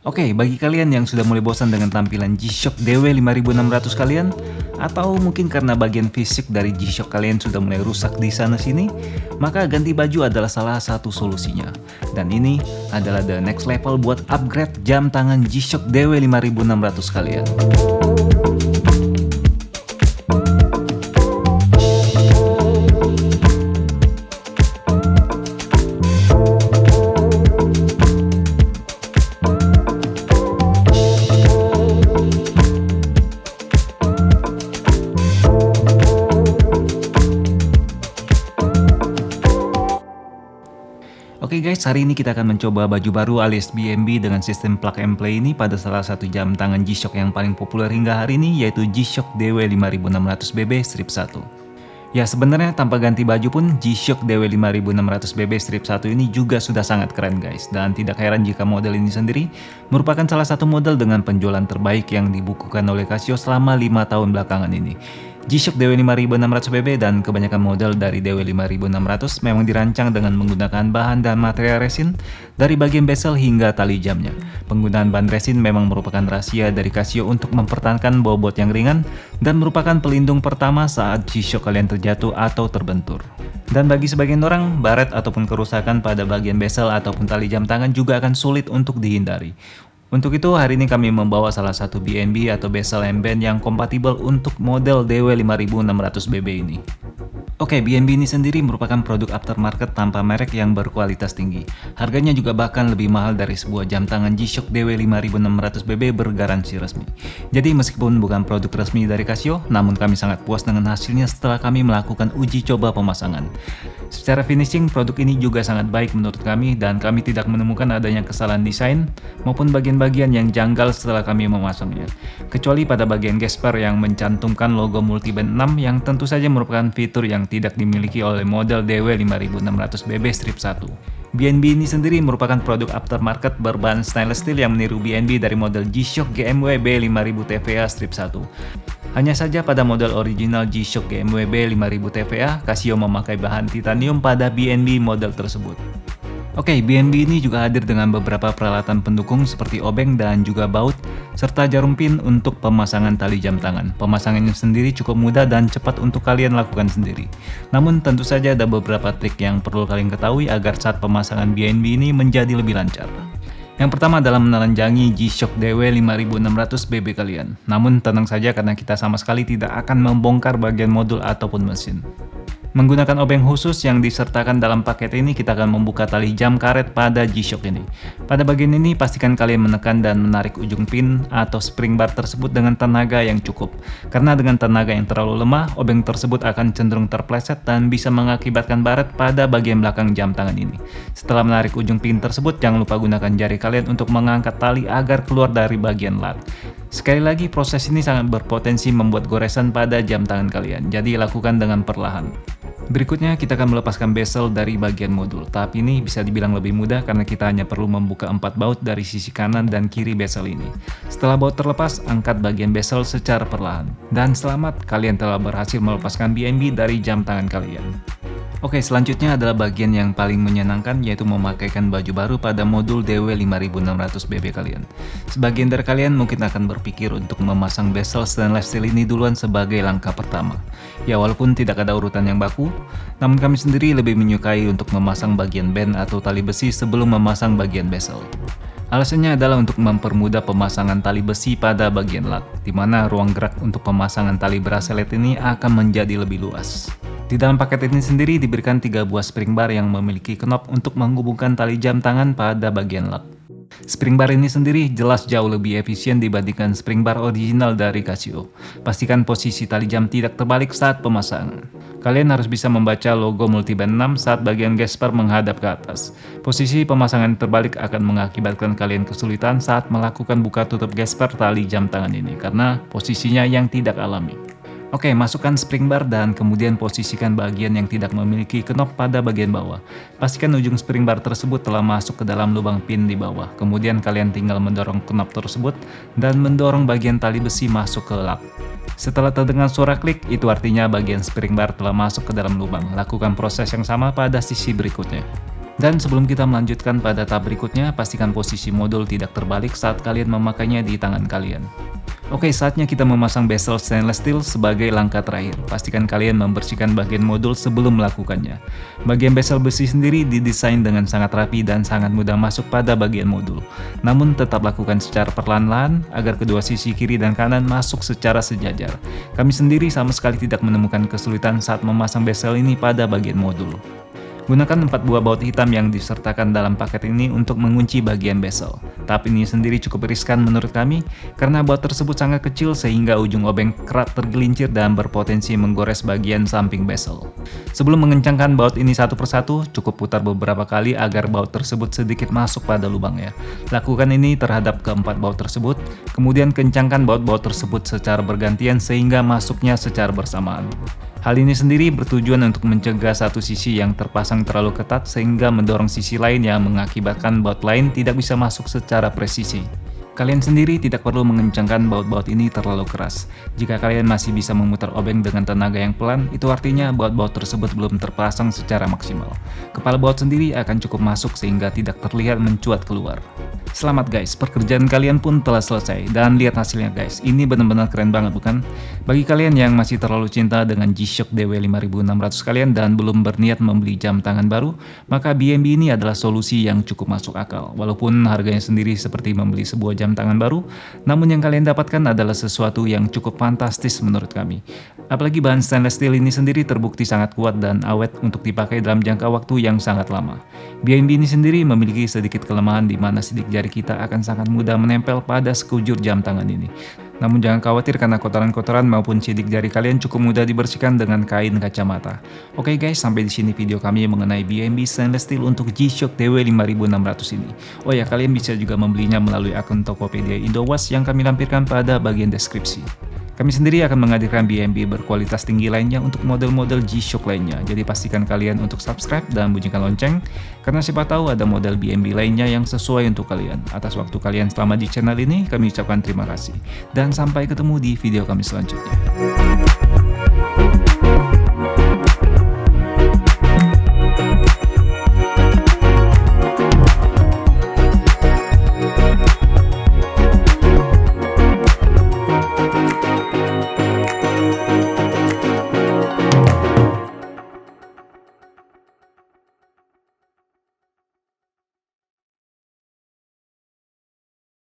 Oke, bagi kalian yang sudah mulai bosan dengan tampilan G-Shock DW5600 kalian, atau mungkin karena bagian fisik dari G-Shock kalian sudah mulai rusak di sana-sini, maka ganti baju adalah salah satu solusinya. Dan ini adalah the next level buat upgrade jam tangan G-Shock DW5600 kalian. Oke guys, hari ini kita akan mencoba baju baru alias BNB dengan sistem plug and play ini pada salah satu jam tangan G-Shock yang paling populer hingga hari ini, yaitu G-Shock DW5600BB strip 1. Ya, sebenarnya tanpa ganti baju pun G-Shock DW5600BB strip 1 ini juga sudah sangat keren guys. Dan tidak heran jika model ini sendiri merupakan salah satu model dengan penjualan terbaik yang dibukukan oleh Casio selama 5 tahun belakangan ini. G-Shock DW5600BB dan kebanyakan model dari DW5600 memang dirancang dengan menggunakan bahan dan material resin dari bagian bezel hingga tali jamnya. Penggunaan bahan resin memang merupakan rahasia dari Casio untuk mempertahankan bobot yang ringan dan merupakan pelindung pertama saat G-Shock kalian terjatuh atau terbentur. Dan bagi sebagian orang, baret ataupun kerusakan pada bagian bezel ataupun tali jam tangan juga akan sulit untuk dihindari. Untuk itu, hari ini kami membawa salah satu BNB atau bezel M-band yang kompatibel untuk model DW5600BB ini. Oke, BNB ini sendiri merupakan produk aftermarket tanpa merek yang berkualitas tinggi. Harganya juga bahkan lebih mahal dari sebuah jam tangan G-Shock DW5600BB bergaransi resmi. Jadi meskipun bukan produk resmi dari Casio, namun kami sangat puas dengan hasilnya setelah kami melakukan uji coba pemasangan. Secara finishing, produk ini juga sangat baik menurut kami dan kami tidak menemukan adanya kesalahan desain maupun bagian-bagian yang janggal setelah kami memasangnya. Kecuali pada bagian gesper yang mencantumkan logo multiband 6 yang tentu saja merupakan fitur yang tidak dimiliki oleh model DW5600BB strip 1. BNB ini sendiri merupakan produk aftermarket berbahan stainless steel yang meniru BNB dari model G-Shock GMW B5000 TVA strip 1. Hanya saja pada model original G-Shock GMW B5000 TVA, Casio memakai bahan titanium pada BNB model tersebut. Oke, BNB ini juga hadir dengan beberapa peralatan pendukung seperti obeng dan juga baut, serta jarum pin untuk pemasangan tali jam tangan. Pemasangannya sendiri cukup mudah dan cepat untuk kalian lakukan sendiri. Namun tentu saja ada beberapa trik yang perlu kalian ketahui agar saat pemasangan BNB ini menjadi lebih lancar. Yang pertama adalah menelanjangi G-Shock DW5600BB kalian. Namun tenang saja karena kita sama sekali tidak akan membongkar bagian modul ataupun mesin. Menggunakan obeng khusus yang disertakan dalam paket ini, kita akan membuka tali jam karet pada G-Shock ini. Pada bagian ini, pastikan kalian menekan dan menarik ujung pin atau spring bar tersebut dengan tenaga yang cukup. Karena dengan tenaga yang terlalu lemah, obeng tersebut akan cenderung terpleset dan bisa mengakibatkan baret pada bagian belakang jam tangan ini. Setelah menarik ujung pin tersebut, jangan lupa gunakan jari kalian untuk mengangkat tali agar keluar dari bagian lat. Sekali lagi, proses ini sangat berpotensi membuat goresan pada jam tangan kalian, jadi lakukan dengan perlahan. Berikutnya kita akan melepaskan bezel dari bagian modul. Tahap ini bisa dibilang lebih mudah karena kita hanya perlu membuka 4 baut dari sisi kanan dan kiri bezel ini. Setelah baut terlepas, angkat bagian bezel secara perlahan. Dan selamat, kalian telah berhasil melepaskan BNB dari jam tangan kalian. Oke, selanjutnya adalah bagian yang paling menyenangkan, yaitu memakaikan baju baru pada modul DW5600BB kalian. Sebagian dari kalian mungkin akan berpikir untuk memasang bezel stainless steel ini duluan sebagai langkah pertama. Ya, walaupun tidak ada urutan yang baku, namun kami sendiri lebih menyukai untuk memasang bagian band atau tali besi sebelum memasang bagian bezel. Alasannya adalah untuk mempermudah pemasangan tali besi pada bagian lat, di mana ruang gerak untuk pemasangan tali bracelet ini akan menjadi lebih luas. Di dalam paket ini sendiri diberikan 3 buah spring bar yang memiliki knop untuk menghubungkan tali jam tangan pada bagian lat. Spring bar ini sendiri jelas jauh lebih efisien dibandingkan spring bar original dari Casio. Pastikan posisi tali jam tidak terbalik saat pemasangan. Kalian harus bisa membaca logo multiband 6 saat bagian gesper menghadap ke atas. Posisi pemasangan terbalik akan mengakibatkan kalian kesulitan saat melakukan buka tutup gesper tali jam tangan ini karena posisinya yang tidak alami. Oke, masukkan spring bar dan kemudian posisikan bagian yang tidak memiliki knop pada bagian bawah. Pastikan ujung spring bar tersebut telah masuk ke dalam lubang pin di bawah. Kemudian kalian tinggal mendorong knop tersebut dan mendorong bagian tali besi masuk ke lap. Setelah terdengar suara klik, itu artinya bagian spring bar telah masuk ke dalam lubang. Lakukan proses yang sama pada sisi berikutnya. Dan sebelum kita melanjutkan pada tahap berikutnya, pastikan posisi modul tidak terbalik saat kalian memakainya di tangan kalian. Oke, saatnya kita memasang bezel stainless steel sebagai langkah terakhir. Pastikan kalian membersihkan bagian modul sebelum melakukannya. Bagian bezel besi sendiri didesain dengan sangat rapi dan sangat mudah masuk pada bagian modul. Namun tetap lakukan secara perlahan-lahan agar kedua sisi kiri dan kanan masuk secara sejajar. Kami sendiri sama sekali tidak menemukan kesulitan saat memasang bezel ini pada bagian modul. Gunakan 4 buah baut hitam yang disertakan dalam paket ini untuk mengunci bagian bezel. Tahap ini sendiri cukup riskan menurut kami, karena baut tersebut sangat kecil sehingga ujung obeng kerap tergelincir dan berpotensi menggores bagian samping bezel. Sebelum mengencangkan baut ini satu persatu, cukup putar beberapa kali agar baut tersebut sedikit masuk pada lubangnya. Lakukan ini terhadap keempat baut tersebut, kemudian kencangkan baut-baut tersebut secara bergantian sehingga masuknya secara bersamaan. Hal ini sendiri bertujuan untuk mencegah satu sisi yang terpasang terlalu ketat sehingga mendorong sisi lain yang mengakibatkan baut lain tidak bisa masuk secara presisi. Kalian sendiri tidak perlu mengencangkan baut-baut ini terlalu keras. Jika kalian masih bisa memutar obeng dengan tenaga yang pelan, itu artinya baut-baut tersebut belum terpasang secara maksimal. Kepala baut sendiri akan cukup masuk sehingga tidak terlihat mencuat keluar. Selamat guys, pekerjaan kalian pun telah selesai. Dan lihat hasilnya guys, ini benar-benar keren banget bukan? Bagi kalian yang masih terlalu cinta dengan G-Shock DW5600 kalian dan belum berniat membeli jam tangan baru, maka BNB ini adalah solusi yang cukup masuk akal. Walaupun harganya sendiri seperti membeli sebuah jam tangan baru, namun yang kalian dapatkan adalah sesuatu yang cukup fantastis menurut kami. Apalagi bahan stainless steel ini sendiri terbukti sangat kuat dan awet untuk dipakai dalam jangka waktu yang sangat lama. BNB ini sendiri memiliki sedikit kelemahan di mana sidik jari kita akan sangat mudah menempel pada sekujur jam tangan ini. Namun jangan khawatir karena kotoran-kotoran maupun sidik jari kalian cukup mudah dibersihkan dengan kain kacamata. Oke guys, sampai di sini video kami mengenai BNB stainless steel untuk G-Shock DW5600 ini. Oh ya, kalian bisa juga membelinya melalui akun Tokopedia Indowas yang kami lampirkan pada bagian deskripsi. Kami sendiri akan menghadirkan BNB berkualitas tinggi lainnya untuk model-model G-Shock lainnya. Jadi pastikan kalian untuk subscribe dan bunyikan lonceng, karena siapa tahu ada model BNB lainnya yang sesuai untuk kalian. Atas waktu kalian selama di channel ini, kami ucapkan terima kasih. Dan sampai ketemu di video kami selanjutnya.